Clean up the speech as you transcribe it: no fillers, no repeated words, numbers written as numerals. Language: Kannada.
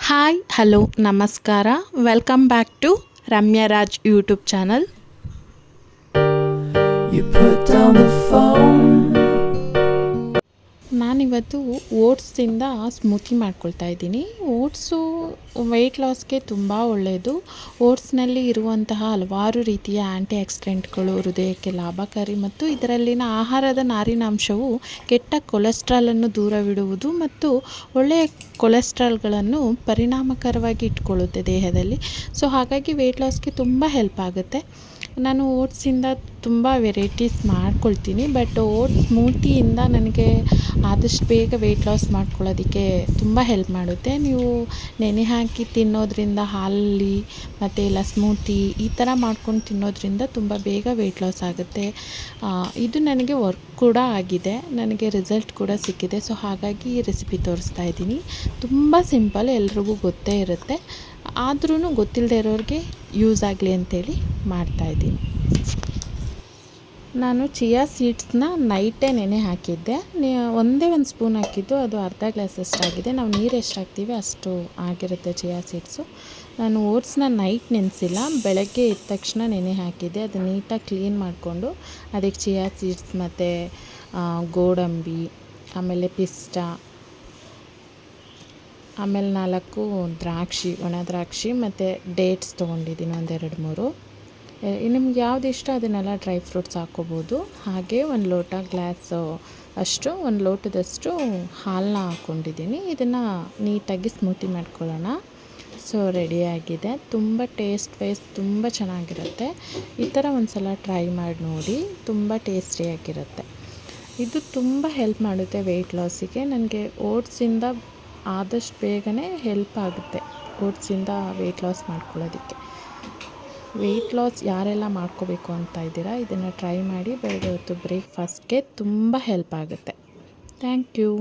ಹಾಯ್ ಹಲೋ ನಮಸ್ಕಾರ welcome back to Ramya Raj YouTube channel. ನಾನಿವತ್ತು ಓಟ್ಸಿಂದ ಸ್ಮೂತಿ ಮಾಡ್ಕೊಳ್ತಾ ಇದ್ದೀನಿ. ಓಟ್ಸು ವೆಯ್ಟ್ ಲಾಸ್ಗೆ ತುಂಬ ಒಳ್ಳೆಯದು. ಓಟ್ಸ್ನಲ್ಲಿ ಇರುವಂತಹ ಹಲವಾರು ರೀತಿಯ ಆ್ಯಂಟಿ ಆಕ್ಸಿಡೆಂಟ್ಗಳು ಹೃದಯಕ್ಕೆ ಲಾಭಕಾರಿ ಮತ್ತು ಇದರಲ್ಲಿನ ಆಹಾರದ ನಾರಿನಾಂಶವು ಕೆಟ್ಟ ಕೊಲೆಸ್ಟ್ರಾಲನ್ನು ದೂರವಿಡುವುದು ಮತ್ತು ಒಳ್ಳೆಯ ಕೊಲೆಸ್ಟ್ರಾಲ್ಗಳನ್ನು ಪರಿಣಾಮಕಾರವಾಗಿ ಇಟ್ಕೊಳ್ಳುತ್ತೆ ದೇಹದಲ್ಲಿ. ಸೊ ಹಾಗಾಗಿ ವೆಯ್ಟ್ ಲಾಸ್ಗೆ ತುಂಬ ಹೆಲ್ಪ್ ಆಗುತ್ತೆ. ನಾನು ಓಟ್ಸಿಂದ ತುಂಬ ವೆರೈಟೀಸ್ ಮಾಡ್ಕೊಳ್ತೀನಿ, ಬಟ್ ಓಟ್ಸ್ ಸ್ಮೂತಿಯಿಂದ ನನಗೆ ಆದಷ್ಟು ಬೇಗ ವೆಯ್ಟ್ ಲಾಸ್ ಮಾಡ್ಕೊಳ್ಳೋದಕ್ಕೆ ತುಂಬ ಹೆಲ್ಪ್ ಮಾಡುತ್ತೆ. ನೀವು ನೆನೆ ಹಾಕಿ ತಿನ್ನೋದ್ರಿಂದ ಹಾಲಲ್ಲಿ ಮತ್ತು ಇಲ್ಲ ಸ್ಮೂತಿ ಈ ಥರ ಮಾಡ್ಕೊಂಡು ತಿನ್ನೋದ್ರಿಂದ ತುಂಬ ಬೇಗ ವೆಯ್ಟ್ ಲಾಸ್ ಆಗುತ್ತೆ. ಇದು ನನಗೆ ವರ್ಕ್ ಕೂಡ ಆಗಿದೆ, ನನಗೆ ರಿಸಲ್ಟ್ ಕೂಡ ಸಿಕ್ಕಿದೆ. ಸೊ ಹಾಗಾಗಿ ಈ ರೆಸಿಪಿ ತೋರಿಸ್ತಾ ಇದ್ದೀನಿ. ತುಂಬ ಸಿಂಪಲ್, ಎಲ್ರಿಗೂ ಗೊತ್ತೇ ಇರುತ್ತೆ, ಆದ್ರೂ ಗೊತ್ತಿಲ್ಲದೆ ಇರೋರಿಗೆ ಯೂಸ್ ಆಗಲಿ ಅಂತೇಳಿ ಮಾಡ್ತಾಯಿದ್ದೀನಿ. ನಾನು ಚಿಯಾ ಸೀಡ್ಸ್ನ ನೈಟೇ ನೆನೆ ಹಾಕಿದ್ದೆ. ಒಂದೇ ಒಂದು ಸ್ಪೂನ್ ಹಾಕಿದ್ದು, ಅದು ಅರ್ಧ ಗ್ಲಾಸ್ ಅಷ್ಟಾಗಿದೆ. ನಾವು ನೀರು ಎಷ್ಟು ಹಾಕ್ತೀವಿ ಅಷ್ಟು ಆಗಿರುತ್ತೆ ಚಿಯಾ ಸೀಡ್ಸು. ನಾನು ಓಟ್ಸ್ನ ನೈಟ್ ನೆನೆಸಿಲ್ಲ, ಬೆಳಗ್ಗೆ ಎದ್ದ ತಕ್ಷಣ ನೆನೆ ಹಾಕಿದ್ದೆ. ಅದು ನೀಟಾಗಿ ಕ್ಲೀನ್ ಮಾಡಿಕೊಂಡು ಅದಕ್ಕೆ ಚಿಯಾ ಸೀಡ್ಸ್ ಮತ್ತು ಗೋಡಂಬಿ, ಆಮೇಲೆ ಪಿಸ್ತಾ, ಆಮೇಲೆ 4 ದ್ರಾಕ್ಷಿ, ಒಣ ದ್ರಾಕ್ಷಿ ಮತ್ತು ಡೇಟ್ಸ್ ತೊಗೊಂಡಿದ್ದೀನಿ, 1-2-3. ನಿಮ್ಗೆ ಯಾವ್ದು ಇಷ್ಟ ಅದನ್ನೆಲ್ಲ ಡ್ರೈ ಫ್ರೂಟ್ಸ್ ಹಾಕ್ಕೋಬೋದು. ಹಾಗೆ ಒಂದು ಲೋಟದಷ್ಟು ಹಾಲನ್ನ ಹಾಕ್ಕೊಂಡಿದ್ದೀನಿ. ಇದನ್ನು ನೀಟಾಗಿ ಸ್ಮೂತಿ ಮಾಡ್ಕೊಳ್ಳೋಣ. ಸೊ ರೆಡಿಯಾಗಿದೆ. ತುಂಬ ಟೇಸ್ಟ್ ವೈಸ್ ತುಂಬ ಚೆನ್ನಾಗಿರುತ್ತೆ. ಈ ಥರ ಒಂದು ಸಲ ಟ್ರೈ ಮಾಡಿ ನೋಡಿ, ತುಂಬ ಟೇಸ್ಟಿಯಾಗಿರುತ್ತೆ. ಇದು ತುಂಬ ಹೆಲ್ಪ್ ಮಾಡುತ್ತೆ ವೆಯ್ಟ್ ಲಾಸಿಗೆ. ನನಗೆ ಓಟ್ಸಿಂದ ಆದಷ್ಟು ಬೇಗನೆ ಹೆಲ್ಪ್ ಆಗುತ್ತೆ. ಓಟ್ಸಿಂದ ವೆಯ್ಟ್ ಲಾಸ್ ಮಾಡ್ಕೊಳ್ಳೋದಕ್ಕೆ. ವೆಯ್ಟ್ ಲಾಸ್ ಯಾರೆಲ್ಲ ಮಾಡ್ಕೋಬೇಕು ಅಂತ ಇದ್ದೀರಾ, ಇದನ್ನು ಟ್ರೈ ಮಾಡಿ. ಬೆಳಗ್ಗೆ ಹೊತ್ತು ಬ್ರೇಕ್ಫಾಸ್ಟ್ಗೆ ತುಂಬ ಹೆಲ್ಪ್ ಆಗುತ್ತೆ. Thank you.